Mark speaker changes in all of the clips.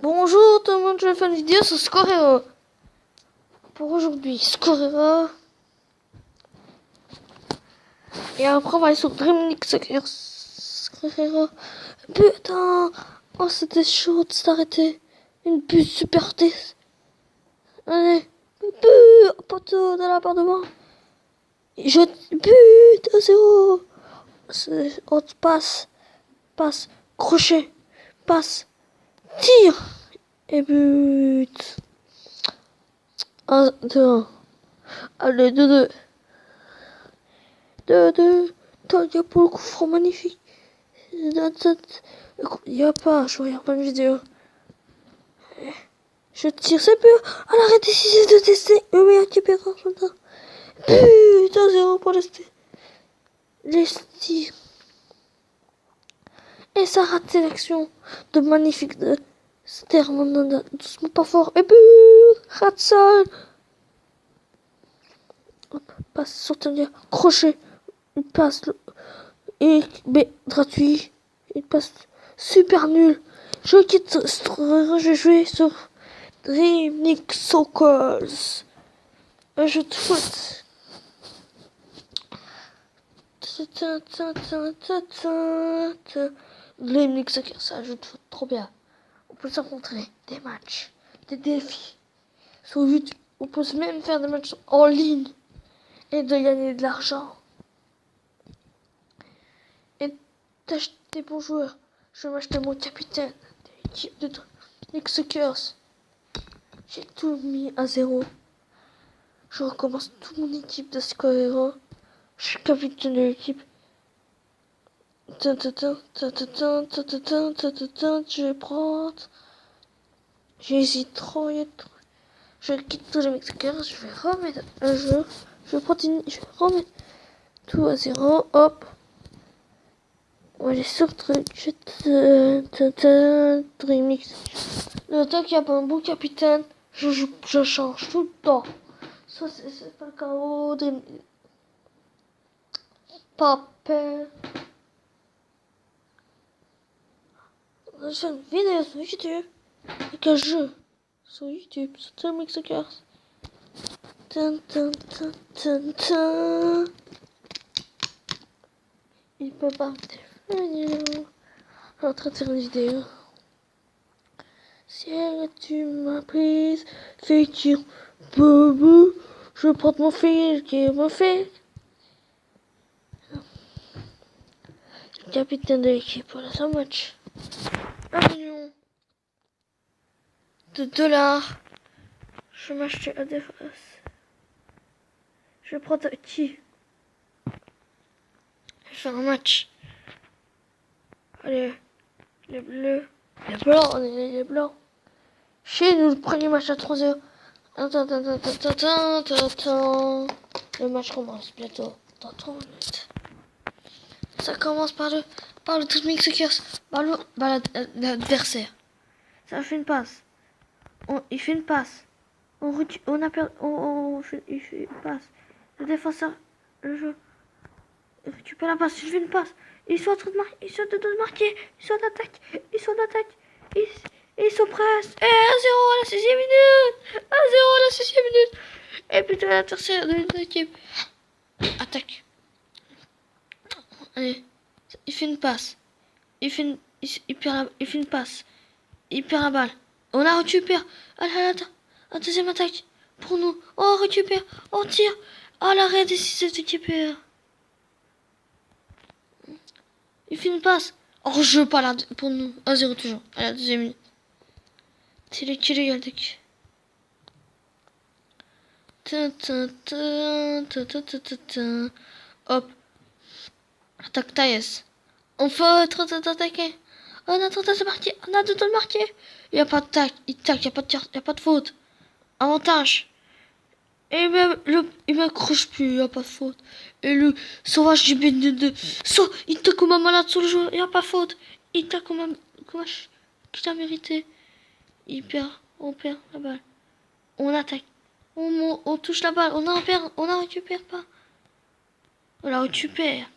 Speaker 1: Bonjour tout le monde, je vais faire une vidéo sur Scorero. Pour aujourd'hui, Scorero. Et après, on va aller sur Dreamlink Scorero. Putain, oh c'était chaud de s'arrêter. Une bus super tête. Allez, but, poteau dans la part de moi. Je but à 0. On passe, crochet, passe, tire et but. 1, 2, 1. Allez, 2, 2. 2. Toi, il y a pour le coup franc magnifique. Il y a pas, je regarde pas une vidéo. Je tire, c'est plus. À l'arrêt décisif de tester. Le meilleur qui perd en même temps. Putain, 0 pour les tirs. Et ça rate l'action de magnifique de Sterman. Doucement pas fort. Et but, Ratson. Hop, passe sur Tania. Crochet. Il passe. Et gratuit. Il passe super nul. Je quitte. Je joue sur Dreamlink Soccer. Un jeu de foot. Dreamlink Soccer, c'est un jeu de foot trop bien. On peut se rencontrer des matchs, des défis sur YouTube. On peut même faire des matchs en ligne et de gagner de l'argent. Et d'acheter des bons joueurs. Je vais m'acheter mon capitaine de l'équipe de Dreamlink Soccer. J'ai tout mis à 0. Je recommence toute mon équipe de Square. Je suis capitaine de l'équipe. Je vais prendre. J'hésite trop. Je quitte tous les Mexicains. Je vais remettre un jeu. Je vais remettre tout à 0. Hop. On va aller sur truc. Dreamix. Le temps qu'il n'y a pas un bon capitaine, je change tout le temps. Soit c'est pas le cas au Dream. Papa. Je fais une vidéo sur YouTube. Avec un jeu. Sur YouTube. Sur Dreamix Soccer. Il peut pas me téléphoner. Je suis en train de faire une vidéo. Si tu m'as prise, fais tire, boubou. Je prends mon fil qui me fait. Le capitaine de l'équipe pour la match. 1 million de dollars. Je vais m'acheter à défense. Je vais prendre qui? Je vais faire un match. Allez, les bleus. Les blancs, on est les blancs. Chez nous, le premier match à 3h. Attends. Le match commence bientôt. Dans 3 minutes. Ça commence par le Dreamlink Soccer. Par l'adversaire. Ça fait une passe. Il fait une passe. Il fait une passe. Le défenseur, le jeu. Il récupère la passe. Il fait une passe. Ils sont en train de marquer. Ils sont en train de marquer. Ils sont en attaque. Ils sont presses. Et 1-0 à la 6e minute. 1-0 à la 6e minute. Et putain, l'adversaire de notre équipe. Attaque. Allez. Il fait une passe. Il fait une passe. Il perd la balle. On la récupère. Allez, la deuxième attaque. Pour nous. Oh, on récupère. On tire. Oh, l'arrêt décisif de Keeper. Il fait une passe. Oh, jeu pas là pour nous. 1-0 toujours. À la deuxième minute. C'est le Yaldek. Hop. Attaque Taïs. On faut trop attaquer. On a tenté de marquer. On a tenté de marquer. Il n'y a pas de tac. Il tac. Il n'y a pas de tir. Il n'y a pas de faute. Avantage. Et même il m'accroche plus. Il n'y a pas de faute. Et le sauvage du BN2. Il tac comme un malade sur le joueur. Il n'y a pas de faute. Il tac comme un. Qui t'a mérité. On perd la balle. On attaque. On touche la balle. On la récupère pas. On la récupère.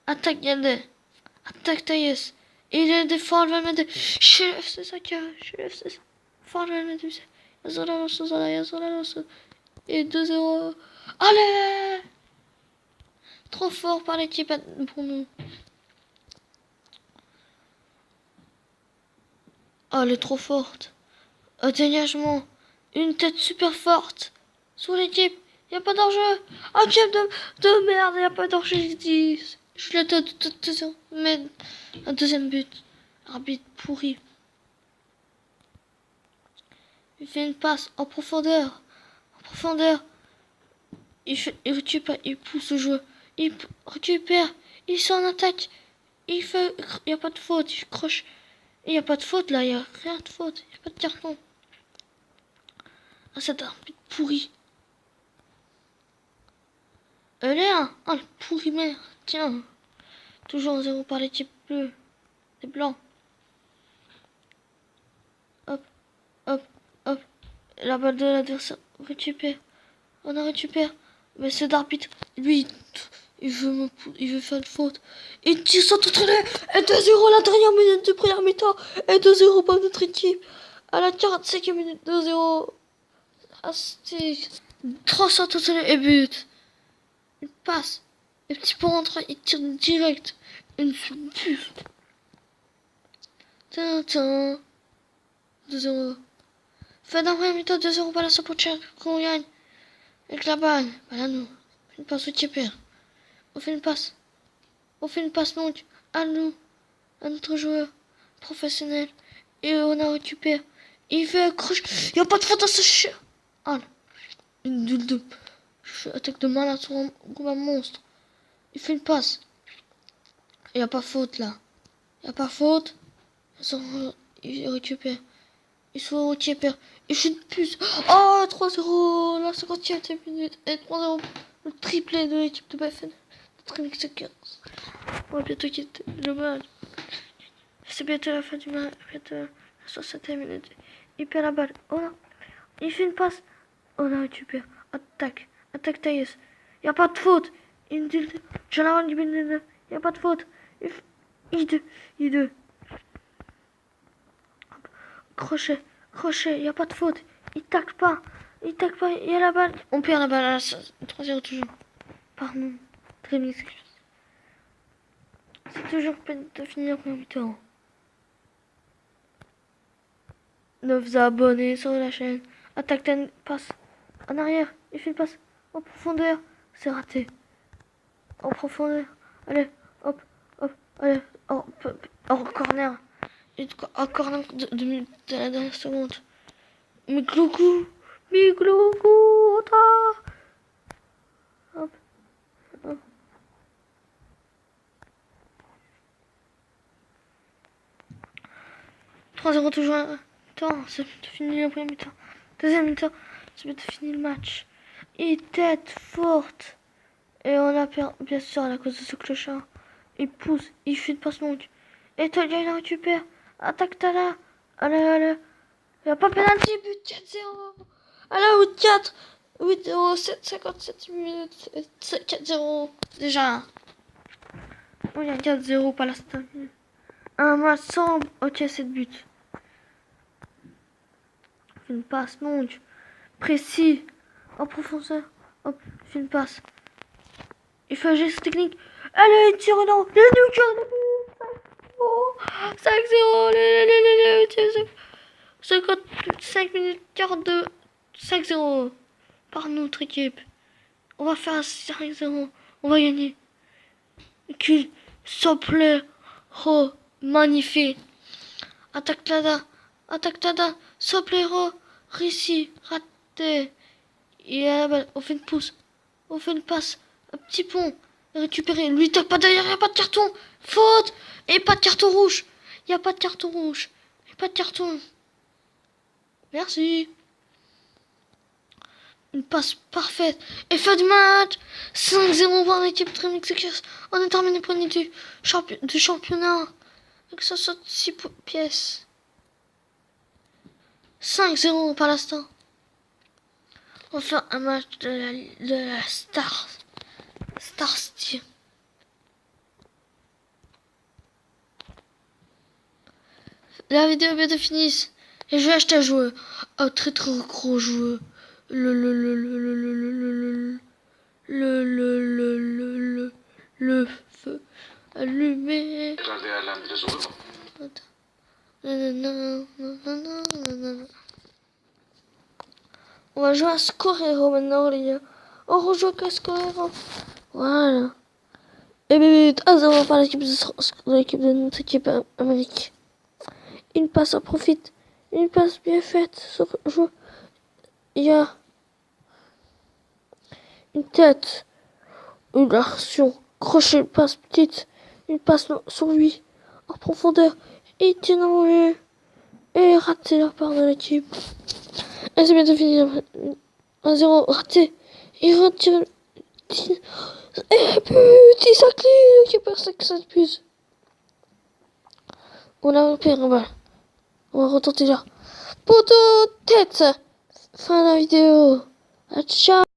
Speaker 1: Attaque Yandé. Attaque Taïs. Il est des forwards. Şerefsiz Saka. Şerefsiz. Forwards bize. Yazılar olsun sana. Yazılar olsun. Et 2-0. Allez! Trop fort par l'équipe pour nous. Oh, elle est trop forte. Un dégagement. Une tête super forte. Sous l'équipe. Y a pas d'enjeu. Un chef de merde. Y a pas d'enjeu. Je le donne deuxième. Mais un deuxième but. Arbitre pourri. Il fait une passe en profondeur. En profondeur. Il récupère. Il pousse le jeu. Il récupère. Il s'en attaque. Il fait. Y a pas de faute. Il croche. Il y a pas de faute là. Y a rien de faute. Y a pas de carton. Ah, c'est un but pourri. Elle est un. Oh, le pourri merde. Tiens. Toujours 0 par l'équipe bleue. Des blancs. Hop, hop, hop. La balle de l'adversaire récupère. On a récupère. Mais c'est d'arbitre. Lui, il veut faire une faute. Il tire son entraîneur. Et 2-0 à la dernière minute de première mi-temps. Et 2-0 pour notre équipe. À la 45e minute, 2-0. Astic. 300 et but. Il passe. Et petit pour rentrer, il tire direct. Une puce. Tintin. 2-0. Fin d'un premier mi-temps, 2-0 pour la Sopochak. Qu'on gagne. Avec la balle. Voilà nous. On fait une passe au Tchépère. On fait une passe. On fait une passe donc à nous. À notre joueur professionnel. Et on a récupéré. Il fait un croche. Il n'y a pas de faute à ce chien. Ah, une duel de. Attaque de malade sur un monstre. Il fait une passe. Il n'y a pas faute là. Il n'y a pas faute. Il récupère. Il se récupère. Il fait une puce. Oh, 3-0. La 50e minute. Et 3-0. Le triplé de l'équipe de BFN. Notre Mexicains. On va bientôt quitter le match. C'est bientôt la fin du match. Bientôt la 60e minute. Il perd la balle. Oh non. Il fait une passe. On a récupéré. Attaque. Attaque Taïs. Il n'y a pas de faute. Il n'y a pas de faute. I2. I2. Crochet. Crochet. Il n'y a pas de faute. Il tacle pas. Il tacle pas. Il y a la balle. On perd la balle à la 3-0 toujours. Pardon. Très bien. C'est toujours peine de finir en même temps. 9 abonnés sur la chaîne. Attaque Tan passe. En arrière. Il fait une passe. En profondeur. C'est raté. En profondeur. Allez. Hop. Hop. Allez. En corner. En corner de minutes à la dernière seconde. Migloukou. Migloukou. Hop. Hop. Trois 0 toujours. Attends, c'est fini le premier mi-temps. Deuxième mi-temps, c'est bientôt fini le match. Il tête forte. Et on a perdu, bien sûr, à cause de ce clochard. Il pousse, il fait une passe longue. Et Tolia, il la récupère. Attaque Tala. Allez, allez. Il n'y a pas pénalty, but 4-0. Allez, ou 4. 8-0, 57 minutes. 4-0. Déjà. On y a 4-0 par l'instant. Un match sans encaisser de but. Une passe longue. Précis. En profondeur. Hop, il fait une passe. Il fait un geste technique. Allez, il tire non. Le but. 5-0. 55 minutes 42. 5-0. Par notre équipe. On va faire 5-0. On va gagner. Qu'il s'appelait. Oh, magnifique. Attaque Tada. Attaque Tada. Soplero. Réussi. Raté. Et à la balle. On fait une pousse. On fait une passe. Un petit pont. Récupéré. Lui tape pas derrière. Il n'y a pas de carton. Faute. Et pas de carton rouge. Il n'y a pas de carton rouge. Et pas de carton. Merci. Une passe parfaite. Et fin du match. 5-0 pour l'équipe Trimix. On est terminé pour une du championnat. Avec 66 pièces. 5-0 par l'instant. On va faire un match de la Star Steel. La vidéo est bientôt finie. Et je vais acheter un joueur. Un très très gros joueur. Le feu allumé. On va jouer à Scorero maintenant, les gars. On rejoue à Scorero. Voilà. Et bien, 1-0 par l'équipe de notre équipe Amérique. Une passe en profite. Une passe bien faite sur le jeu. Il y a une tête. Une action. Crochet, une passe petite. Une passe sur lui. En profondeur. Et il tient dans le et raté la part de l'équipe. Et c'est bientôt fini. 1-0 raté. Il retire. Et petit sacré qui perd 5 buts. On a repéré un balle. On va retenter là. Poteau tête. Fin de la vidéo. Ciao.